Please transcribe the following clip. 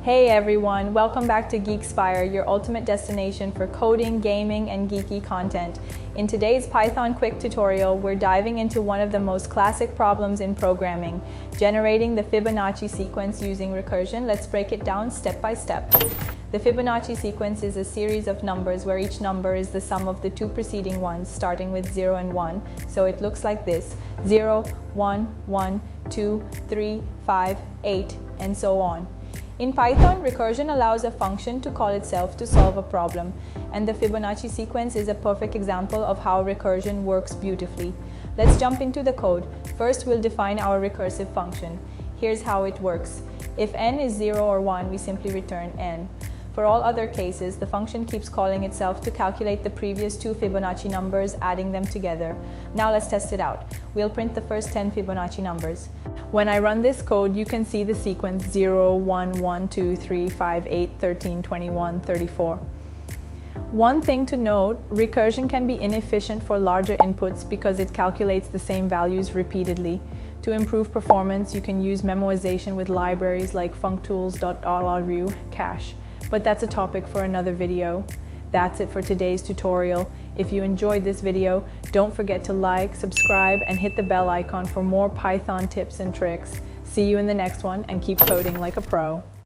Hey everyone, welcome back to GeekSpire, your ultimate destination for coding, gaming, and geeky content. In today's Python quick tutorial, we're diving into one of the most classic problems in programming, generating the Fibonacci sequence using recursion. Let's break it down step by step. The Fibonacci sequence is a series of numbers where each number is the sum of the two preceding ones, starting with 0 and 1. So it looks like this: 0, 1, 1, 2, 3, 5, 8, and so on. In Python, recursion allows a function to call itself to solve a problem, and the Fibonacci sequence is a perfect example of how recursion works beautifully. Let's jump into the code. First, we'll define our recursive function. Here's how it works. If n is 0 or 1, we simply return n. For all other cases, the function keeps calling itself to calculate the previous two Fibonacci numbers, adding them together. Now let's test it out. We'll print the first 10 Fibonacci numbers. When I run this code, you can see the sequence 0, 1, 1, 2, 3, 5, 8, 13, 21, 34. One thing to note, recursion can be inefficient for larger inputs because it calculates the same values repeatedly. To improve performance, you can use memoization with libraries like functools.rru cache. But that's a topic for another video. That's it for today's tutorial. If you enjoyed this video, don't forget to like, subscribe, and hit the bell icon for more Python tips and tricks. See you in the next one, and keep coding like a pro.